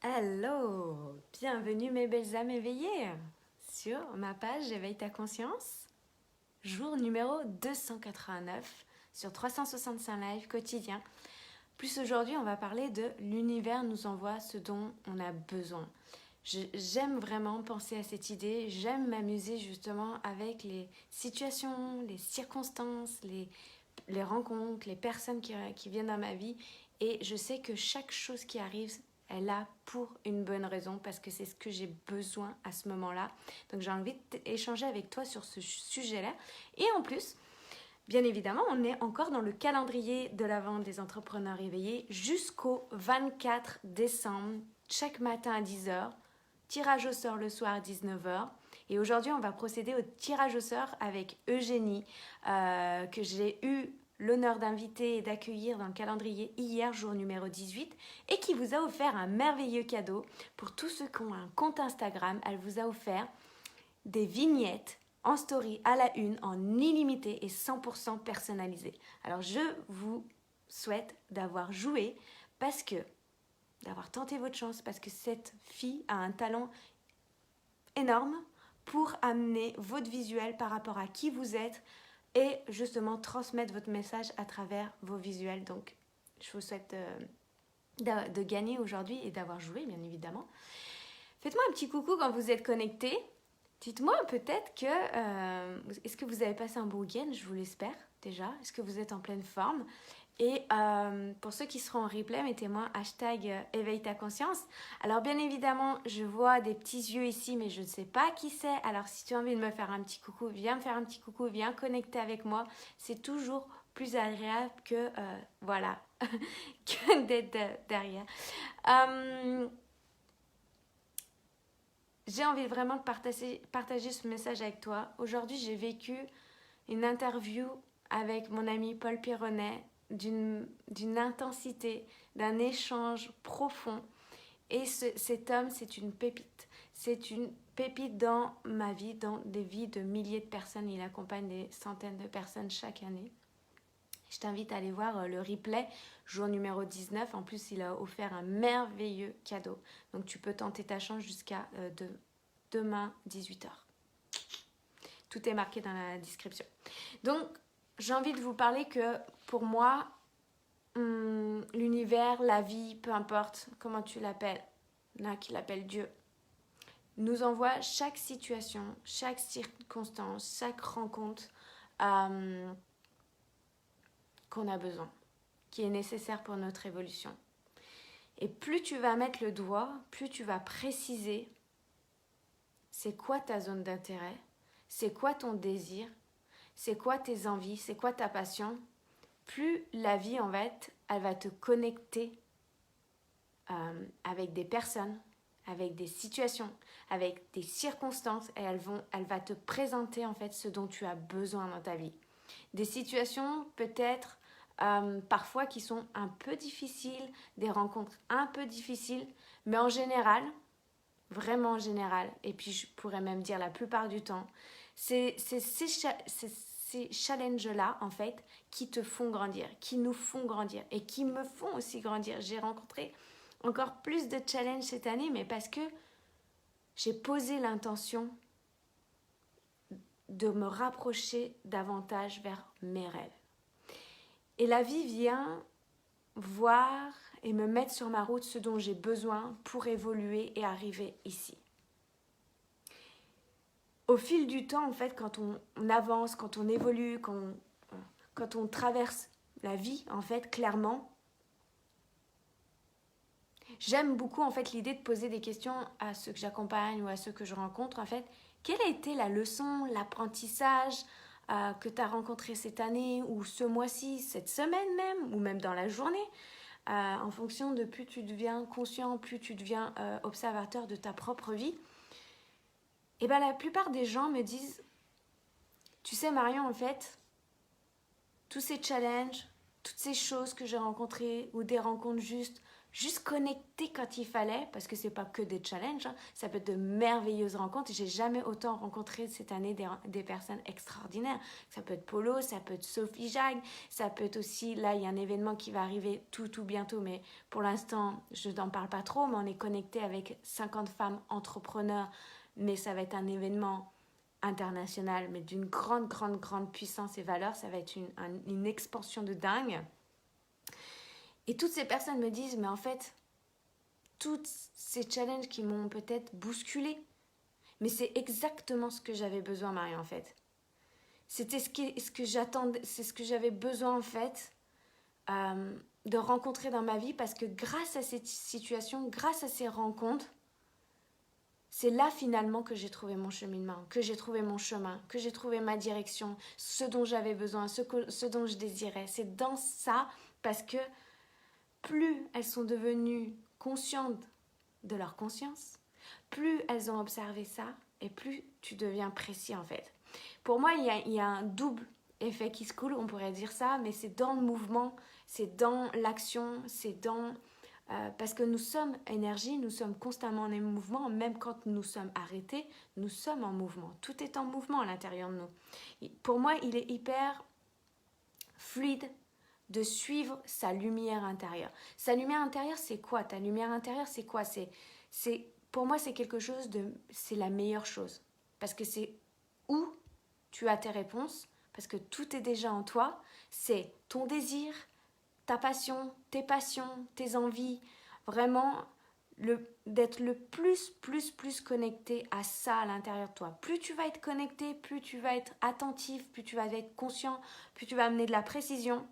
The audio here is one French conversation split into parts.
Hello, bienvenue mes belles âmes éveillées sur ma page Éveille ta conscience, jour numéro 289 sur 365 lives quotidiens. Plus aujourd'hui, on va parler de l'univers nous envoie ce dont on a besoin. J'aime vraiment penser à cette idée, j'aime m'amuser justement avec les situations, les circonstances, les rencontres, les personnes qui viennent dans ma vie et je sais que chaque chose qui arrive est là pour une bonne raison parce que c'est ce que j'ai besoin à ce moment-là. Donc j'ai envie d'échanger avec toi sur ce sujet-là. Et en plus, bien évidemment, on est encore dans le calendrier de l'Avent des entrepreneurs éveillés jusqu'au 24 décembre, chaque matin à 10h, tirage au sort le soir à 19h. Et aujourd'hui, on va procéder au tirage au sort avec Eugénie, que j'ai eu l'honneur d'inviter et d'accueillir dans le calendrier hier, jour numéro 18, et qui vous a offert un merveilleux cadeau. Pour tous ceux qui ont un compte Instagram, elle vous a offert des vignettes en story à la une, en illimité et 100% personnalisé. Alors je vous souhaite d'avoir joué parce que, d'avoir tenté votre chance, parce que cette fille a un talent énorme pour amener votre visuel par rapport à qui vous êtes et justement transmettre votre message à travers vos visuels. Donc je vous souhaite de gagner aujourd'hui et d'avoir joué bien évidemment. Faites-moi un petit coucou quand vous êtes connectés. Dites-moi peut-être que, est-ce que vous avez passé un bon week-end, je vous l'espère déjà. Est-ce que vous êtes en pleine forme? Et pour ceux qui seront en replay, mettez-moi hashtag éveille ta conscience. Alors bien évidemment, je vois des petits yeux ici, mais je ne sais pas qui c'est. Alors si tu as envie de me faire un petit coucou, viens me faire un petit coucou, viens connecter avec moi. C'est toujours plus agréable que, voilà, que d'être derrière. J'ai envie vraiment de partager ce message avec toi. Aujourd'hui, j'ai vécu une interview avec mon ami Paul Pironnet d'une intensité, d'un échange profond. Et cet homme, c'est une pépite. C'est une pépite dans ma vie, dans des vies de milliers de personnes. Il accompagne des centaines de personnes chaque année. Je t'invite à aller voir le replay, jour numéro 19. En plus, il a offert un merveilleux cadeau. Donc, tu peux tenter ta chance jusqu'à demain, 18h. Tout est marqué dans la description. Donc, j'ai envie de vous parler que pour moi, l'univers, la vie, peu importe comment tu l'appelles, il y en a qui l'appellent Dieu, nous envoie chaque situation, chaque circonstance, chaque rencontre qu'on a besoin, qui est nécessaire pour notre évolution. Et plus tu vas mettre le doigt, plus tu vas préciser c'est quoi ta zone d'intérêt, c'est quoi ton désir, c'est quoi tes envies, c'est quoi ta passion, plus la vie en fait, elle va te connecter avec des personnes, avec des situations, avec des circonstances et elle va te présenter en fait ce dont tu as besoin dans ta vie. Des situations peut-être parfois qui sont un peu difficiles, des rencontres un peu difficiles, mais en général, vraiment en général, et puis je pourrais même dire la plupart du temps, c'est ces challenges-là, en fait, qui te font grandir, qui nous font grandir et qui me font aussi grandir. J'ai rencontré encore plus de challenges cette année, mais parce que j'ai posé l'intention de me rapprocher davantage vers mes rêves. Et la vie vient voir et me mettre sur ma route ce dont j'ai besoin pour évoluer et arriver ici. Au fil du temps, en fait, quand on avance, quand on évolue, quand on traverse la vie, en fait, clairement, j'aime beaucoup, en fait, l'idée de poser des questions à ceux que j'accompagne ou à ceux que je rencontre, en fait. Quelle a été la leçon, l'apprentissage que tu as rencontré cette année ou ce mois-ci, cette semaine même, ou même dans la journée en fonction de plus tu deviens conscient, plus tu deviens observateur de ta propre vie. Et bien la plupart des gens me disent, tu sais Marion, en fait, tous ces challenges, toutes ces choses que j'ai rencontrées ou des rencontres juste connectées quand il fallait, parce que c'est pas que des challenges, hein, ça peut être de merveilleuses rencontres. J'ai jamais autant rencontré cette année des personnes extraordinaires. Ça peut être Polo, ça peut être Sophie Jag, ça peut être aussi, là il y a un événement qui va arriver tout bientôt, mais pour l'instant je n'en parle pas trop, mais on est connecté avec 50 femmes entrepreneurs, mais ça va être un événement international, mais d'une grande puissance et valeur. Ça va être une expansion de dingue. Et toutes ces personnes me disent, mais en fait, toutes ces challenges qui m'ont peut-être bousculé, mais c'est exactement ce que j'avais besoin, Marie, en fait. C'était ce que j'attendais, c'est ce que j'avais besoin, en fait, de rencontrer dans ma vie, parce que grâce à cette situation, grâce à ces rencontres, c'est là finalement que j'ai trouvé mon cheminement, que j'ai trouvé mon chemin, que j'ai trouvé ma direction, ce dont j'avais besoin, ce dont je désirais. C'est dans ça, parce que plus elles sont devenues conscientes de leur conscience, plus elles ont observé ça, et plus tu deviens précis en fait. Pour moi, il y a un double effet qui se coule, on pourrait dire ça, mais c'est dans le mouvement, c'est dans l'action, c'est dans... parce que nous sommes énergie, nous sommes constamment en mouvement, même quand nous sommes arrêtés, nous sommes en mouvement. Tout est en mouvement à l'intérieur de nous. Pour moi, il est hyper fluide de suivre sa lumière intérieure. Sa lumière intérieure, c'est quoi? Ta lumière intérieure, c'est quoi? Pour moi, c'est quelque chose de... C'est la meilleure chose. Parce que c'est où tu as tes réponses, parce que tout est déjà en toi. C'est ton désir, ta passion, tes passions, tes envies, vraiment d'être le plus connecté à ça à l'intérieur de toi. Plus tu vas être connecté, plus tu vas être attentif, plus tu vas être conscient, plus tu vas amener de la précision,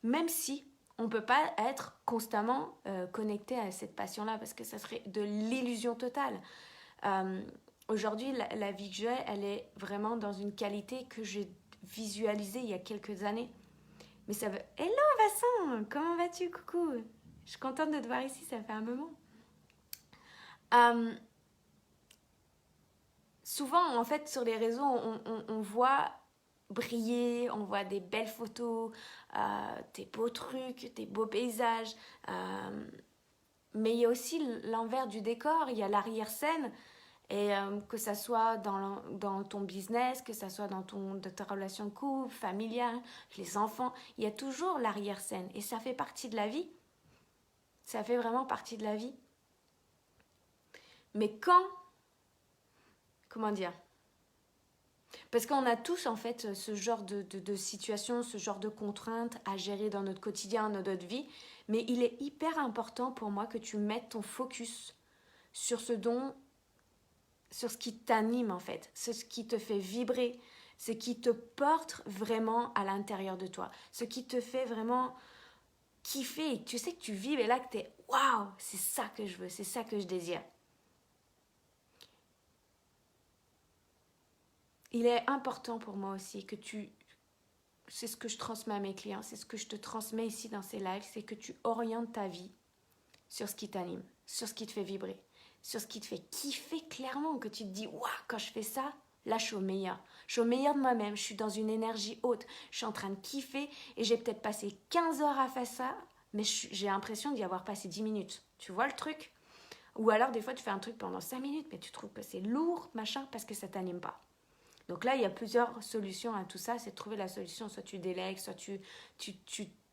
même si on ne peut pas être constamment connecté à cette passion-là, parce que ça serait de l'illusion totale. Aujourd'hui, la vie que j'ai, elle est vraiment dans une qualité que j'ai visualisée il y a quelques années. Mais ça veut... Hello Vincent, comment vas-tu? Coucou. Je suis contente de te voir ici, ça fait un moment. Souvent, en fait, sur les réseaux, on voit briller, on voit des belles photos, des beaux trucs, des beaux paysages. Mais il y a aussi l'envers du décor, il y a l'arrière-scène. Et que ça soit dans ton business, que ça soit dans ta relation de couple, familiale, les enfants, il y a toujours l'arrière-scène. Et ça fait partie de la vie. Ça fait vraiment partie de la vie. Mais comment dire? Parce qu'on a tous en fait ce genre de situation, ce genre de contraintes à gérer dans notre quotidien, dans notre vie. Mais il est hyper important pour moi que tu mettes ton focus sur ce qui t'anime en fait, ce qui te fait vibrer, ce qui te porte vraiment à l'intérieur de toi, ce qui te fait vraiment kiffer. Tu sais que tu vibres et là que tu es waouh, c'est ça que je veux, c'est ça que je désire. Il est important pour moi aussi que c'est ce que je transmets à mes clients, c'est ce que je te transmets ici dans ces lives, c'est que tu orientes ta vie sur ce qui t'anime, sur ce qui te fait vibrer, sur ce qui te fait kiffer clairement, que tu te dis, waouh, quand je fais ça, là je suis au meilleur. Je suis au meilleur de moi-même, je suis dans une énergie haute, je suis en train de kiffer et j'ai peut-être passé 15 heures à faire ça, mais j'ai l'impression d'y avoir passé 10 minutes. Tu vois le truc? Ou alors des fois tu fais un truc pendant 5 minutes, mais tu trouves que c'est lourd, machin, parce que ça t'anime pas. Donc là, il y a plusieurs solutions à tout ça, c'est de trouver la solution, soit tu délègues, soit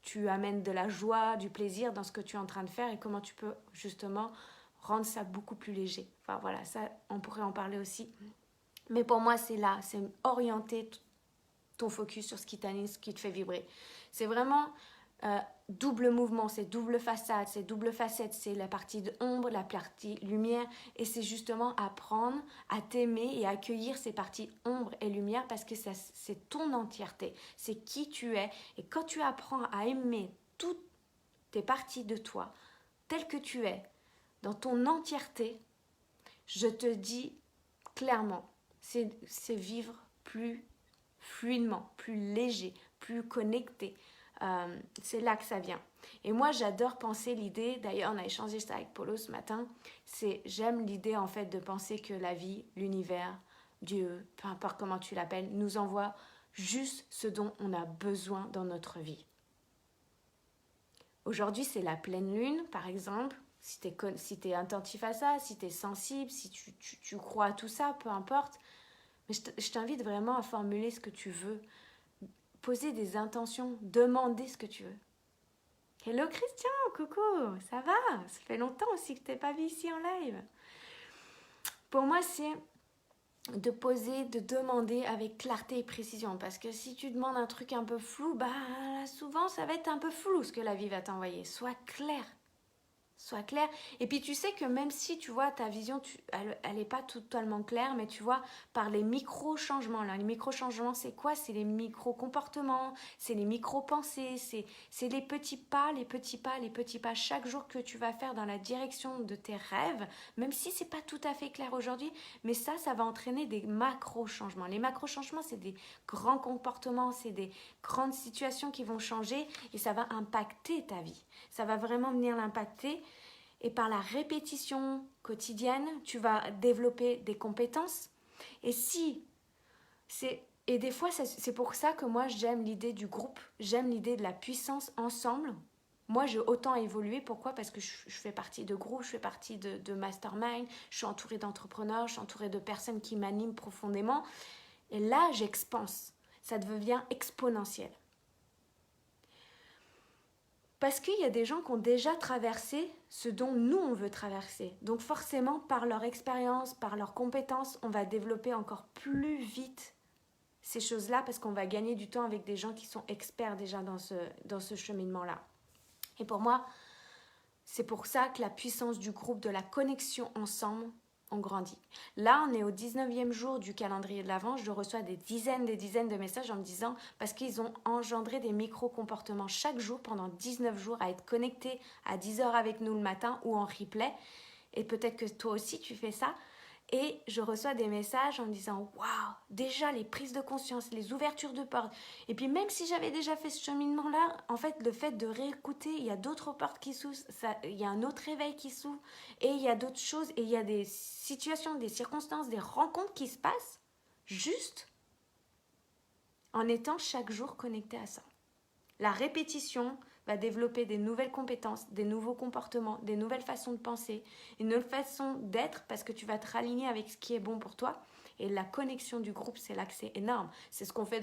tu amènes de la joie, du plaisir dans ce que tu es en train de faire et comment tu peux justement rendre ça beaucoup plus léger. Enfin voilà, ça, on pourrait en parler aussi. Mais pour moi, c'est là, c'est orienter ton focus sur ce qui t'anime, ce qui te fait vibrer. C'est vraiment double mouvement, c'est double façade, c'est double facette, c'est la partie de ombre, la partie lumière, et c'est justement apprendre à t'aimer et à accueillir ces parties ombre et lumière parce que c'est ton entièreté, c'est qui tu es. Et quand tu apprends à aimer toutes tes parties de toi, telles que tu es, dans ton entièreté, je te dis clairement, c'est vivre plus fluidement, plus léger, plus connecté. C'est là que ça vient. Et moi, j'adore penser l'idée, d'ailleurs, on a échangé ça avec Polo ce matin, j'aime l'idée en fait de penser que la vie, l'univers, Dieu, peu importe comment tu l'appelles, nous envoie juste ce dont on a besoin dans notre vie. Aujourd'hui, c'est la pleine lune, par exemple. Si tu es attentif à ça, si tu es sensible, si tu crois à tout ça, peu importe. Mais je t'invite vraiment à formuler ce que tu veux. Poser des intentions, demander ce que tu veux. Hello Christian, coucou, ça va? Ça fait longtemps aussi que je t'ai pas vu ici en live. Pour moi, c'est de poser, de demander avec clarté et précision. Parce que si tu demandes un truc un peu flou, bah souvent ça va être un peu flou ce que la vie va t'envoyer. Sois clair. Sois clair. Et puis tu sais que même si tu vois ta vision, elle n'est pas totalement claire, mais tu vois, par les micro-changements, là, les micro-changements, c'est quoi? C'est les micro-comportements, c'est les micro-pensées, c'est les petits pas, les petits pas, les petits pas chaque jour que tu vas faire dans la direction de tes rêves, même si c'est pas tout à fait clair aujourd'hui, mais ça va entraîner des macro-changements. Les macro-changements, c'est des grands comportements, c'est des grandes situations qui vont changer et ça va impacter ta vie. Ça va vraiment venir l'impacter. Et par la répétition quotidienne, tu vas développer des compétences. Et et des fois, c'est pour ça que moi, j'aime l'idée du groupe. J'aime l'idée de la puissance ensemble. Moi, j'ai autant évolué. Pourquoi? Parce que je fais partie de groupes, je fais partie de mastermind, je suis entourée d'entrepreneurs, je suis entourée de personnes qui m'animent profondément. Et là, j'expanse. Ça devient exponentiel. Parce qu'il y a des gens qui ont déjà traversé ce dont nous, on veut traverser. Donc forcément, par leur expérience, par leurs compétences, on va développer encore plus vite ces choses-là parce qu'on va gagner du temps avec des gens qui sont experts déjà dans ce cheminement-là. Et pour moi, c'est pour ça que la puissance du groupe, de la connexion ensemble, on grandit. Là, on est au 19e jour du calendrier de l'Avent. Je reçois des dizaines de messages en me disant, parce qu'ils ont engendré des micro-comportements chaque jour pendant 19 jours à être connectés à 10 heures avec nous le matin ou en replay. Et peut-être que toi aussi, tu fais ça. Et je reçois des messages en me disant, waouh, déjà les prises de conscience, les ouvertures de portes. Et puis même si j'avais déjà fait ce cheminement-là, en fait, le fait de réécouter, il y a d'autres portes qui s'ouvrent, il y a un autre réveil qui s'ouvre, et il y a d'autres choses, et il y a des situations, des circonstances, des rencontres qui se passent juste en étant chaque jour connecté à ça. La répétition va développer des nouvelles compétences, des nouveaux comportements, des nouvelles façons de penser, une nouvelle façon d'être parce que tu vas te raligner avec ce qui est bon pour toi. Et la connexion du groupe, c'est là que c'est énorme. C'est ce qu'on fait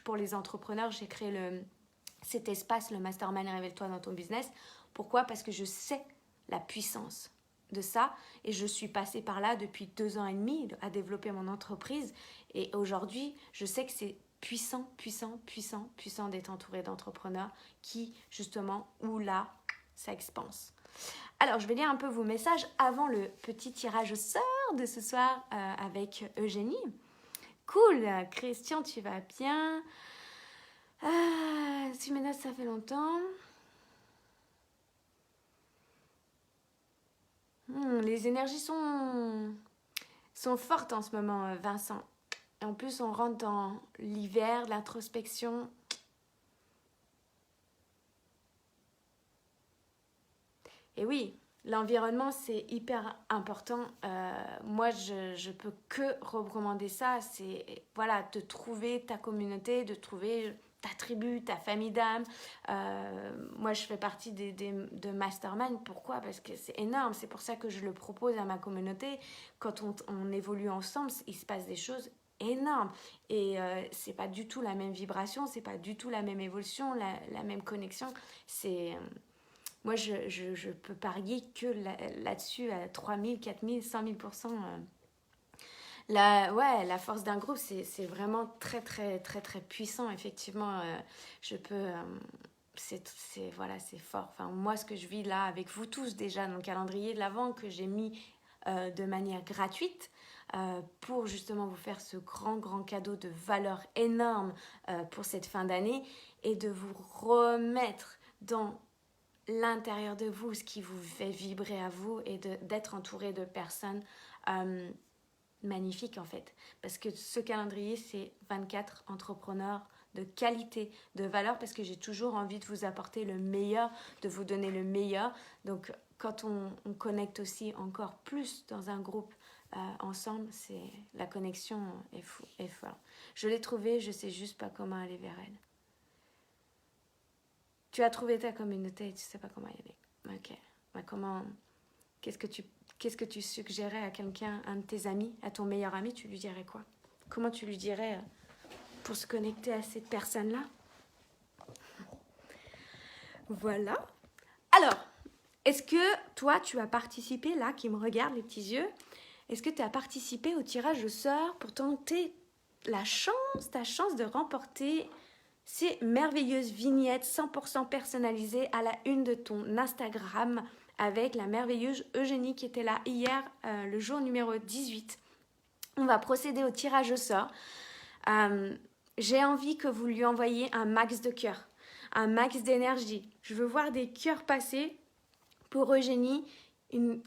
pour les entrepreneurs. J'ai créé cet espace, le Mastermind Révèle-toi dans ton business. Pourquoi? Parce que je sais la puissance de ça et je suis passée par là depuis 2 ans et demi à développer mon entreprise. Et aujourd'hui, je sais que c'est puissant d'être entouré d'entrepreneurs qui, justement, où là, ça expanse. Alors, je vais lire un peu vos messages avant le petit tirage au sort de ce soir avec Eugénie. Cool, Christian, tu vas bien? Tu me notes, ça fait longtemps. Les énergies sont fortes en ce moment, Vincent. Et en plus, on rentre dans l'hiver, l'introspection. Et oui, l'environnement, c'est hyper important. Moi, je peux que recommander ça. C'est voilà, de trouver ta communauté, de trouver ta tribu, ta famille d'âme. Moi, je fais partie de Mastermind. Pourquoi? Parce que c'est énorme. C'est pour ça que je le propose à ma communauté. Quand on évolue ensemble, il se passe des choses énormes. Et c'est pas du tout la même vibration, c'est pas du tout la même évolution, la même connexion. Moi, je peux parier que là-dessus, à 3000, 4000, 100 000%. La force d'un groupe, c'est vraiment très, très, très, très puissant. Effectivement, voilà, c'est fort. Enfin, moi, ce que je vis là avec vous tous déjà dans le calendrier de l'Avent que j'ai mis de manière gratuite pour justement vous faire ce grand, grand cadeau de valeur énorme pour cette fin d'année et de vous remettre dans l'intérieur de vous, ce qui vous fait vibrer à vous et d'être entouré de personnes magnifiques en fait. Parce que ce calendrier, c'est 24 entrepreneurs de qualité, de valeur, parce que j'ai toujours envie de vous apporter le meilleur, de vous donner le meilleur. Donc quand on connecte aussi encore plus dans un groupe ensemble, la connexion est folle. Je l'ai trouvée, je sais juste pas comment aller vers elle. Tu as trouvé ta communauté et tu sais pas comment y aller. Ok. Bah, qu'est-ce que tu suggérais à quelqu'un, un de tes amis, à ton meilleur ami, tu lui dirais quoi? Comment tu lui dirais pour se connecter à cette personne-là? Voilà. Alors, est-ce que toi, tu as participé, là, qui me regarde les petits yeux, est-ce que tu as participé au tirage au sort pour tenter ta chance de remporter ces merveilleuses vignettes 100% personnalisées à la une de ton Instagram avec la merveilleuse Eugénie qui était là hier, le jour numéro 18. On va procéder au tirage au sort. J'ai envie que vous lui envoyiez un max de cœur, un max d'énergie. Je veux voir des cœurs passer pour Eugénie, une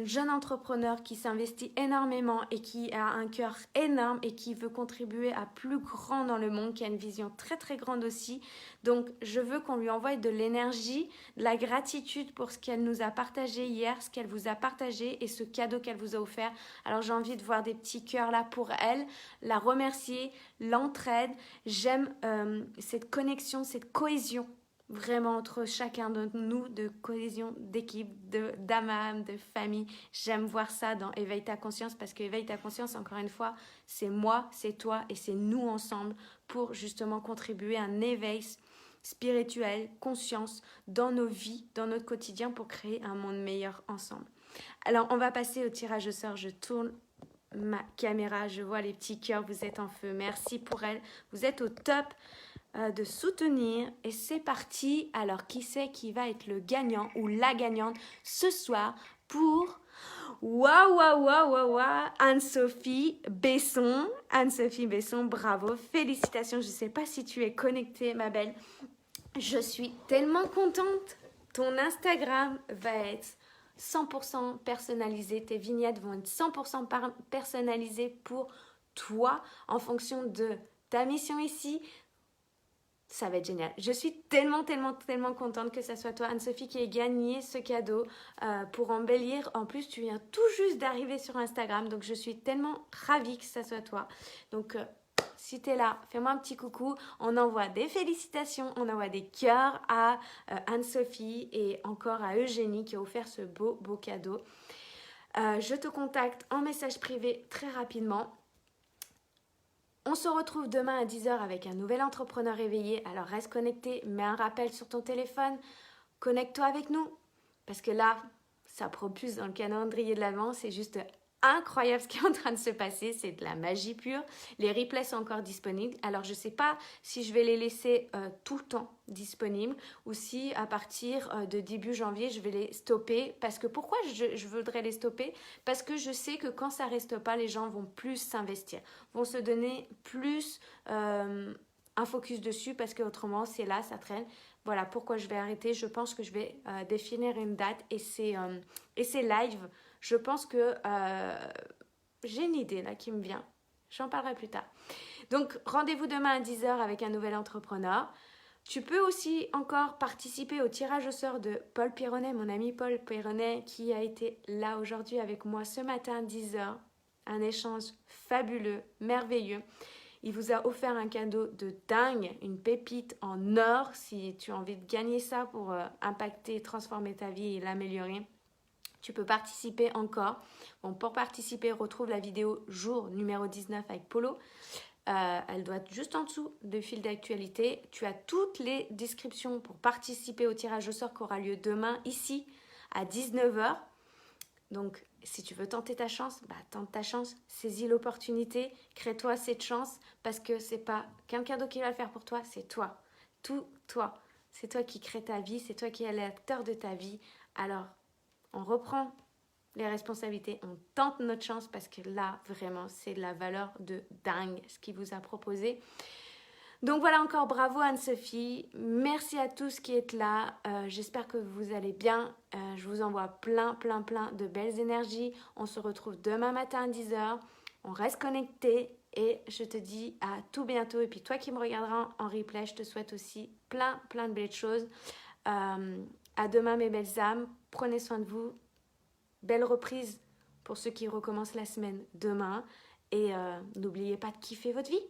jeune entrepreneur qui s'investit énormément et qui a un cœur énorme et qui veut contribuer à plus grand dans le monde, qui a une vision très très grande aussi. Donc je veux qu'on lui envoie de l'énergie, de la gratitude pour ce qu'elle nous a partagé hier, ce qu'elle vous a partagé et ce cadeau qu'elle vous a offert. Alors j'ai envie de voir des petits cœurs là pour elle, la remercier, l'entraide. J'aime cette connexion, cette cohésion vraiment entre chacun de nous, de cohésion d'équipe, d'âme, de famille. J'aime voir ça dans Éveille ta conscience parce que Éveille ta conscience, encore une fois, c'est moi, c'est toi et c'est nous ensemble pour justement contribuer à un éveil spirituel, conscience dans nos vies, dans notre quotidien pour créer un monde meilleur ensemble. Alors, on va passer au tirage au sort. Je tourne ma caméra, je vois les petits cœurs, vous êtes en feu. Merci pour elle, vous êtes au top de soutenir et c'est parti. Alors qui c'est qui va être le gagnant ou la gagnante ce soir pour waouh Anne-Sophie Besson. Anne-Sophie Besson, bravo, félicitations. Je ne sais pas si tu es connectée ma belle, je suis tellement contente. Ton Instagram va être 100% personnalisé, tes vignettes vont être 100% personnalisées pour toi en fonction de ta mission ici. Ça va être génial. Je suis tellement contente que ça soit toi, Anne-Sophie, qui ait gagné ce cadeau pour embellir. En plus, tu viens tout juste d'arriver sur Instagram, donc je suis tellement ravie que ça soit toi. Donc, si tu es là, fais-moi un petit coucou. On envoie des félicitations, on envoie des cœurs à Anne-Sophie et encore à Eugénie qui a offert ce beau cadeau. Je te contacte en message privé très rapidement. On se retrouve demain à 10h avec un nouvel entrepreneur éveillé. Alors reste connecté, mets un rappel sur ton téléphone, connecte-toi avec nous. Parce que là, ça propulse dans le calendrier de l'Avent, c'est juste incroyable ce qui est en train de se passer, c'est de la magie pure. Les replays sont encore disponibles. Alors je ne sais pas si je vais les laisser tout le temps disponibles ou si à partir de début janvier, je vais les stopper. Parce que pourquoi je voudrais les stopper? Parce que je sais que quand ça ne reste pas, les gens vont plus s'investir, vont se donner plus un focus dessus parce qu'autrement, c'est là, ça traîne. Voilà pourquoi je vais arrêter. Je pense que je vais définir une date et c'est live. Je pense que j'ai une idée là qui me vient. J'en parlerai plus tard. Donc, rendez-vous demain à 10h avec un nouvel entrepreneur. Tu peux aussi encore participer au tirage au sort de Paul Pironnet, mon ami Paul Pironnet, qui a été là aujourd'hui avec moi ce matin à 10h. Un échange fabuleux, merveilleux. Il vous a offert un cadeau de dingue, une pépite en or, si tu as envie de gagner ça pour impacter, transformer ta vie et l'améliorer. Tu peux participer encore. Bon, pour participer, retrouve la vidéo jour numéro 19 avec Polo. Elle doit être juste en dessous de fil d'actualité. Tu as toutes les descriptions pour participer au tirage au sort qui aura lieu demain ici à 19h. Donc, si tu veux tenter ta chance, tente ta chance, saisis l'opportunité, crée-toi cette chance parce que c'est pas quelqu'un d'autre qui va le faire pour toi, c'est toi. Tout toi. C'est toi qui crée ta vie, c'est toi qui es l'acteur de ta vie. Alors, on reprend les responsabilités, on tente notre chance parce que là, vraiment, c'est de la valeur de dingue ce qu'il vous a proposé. Donc voilà, encore bravo Anne-Sophie. Merci à tous qui êtes là. J'espère que vous allez bien. Je vous envoie plein de belles énergies. On se retrouve demain matin à 10h. On reste connectés et je te dis à tout bientôt. Et puis toi qui me regarderas en replay, je te souhaite aussi plein de belles choses. À demain mes belles âmes. Prenez soin de vous. Belle reprise pour ceux qui recommencent la semaine demain. Et n'oubliez pas de kiffer votre vie.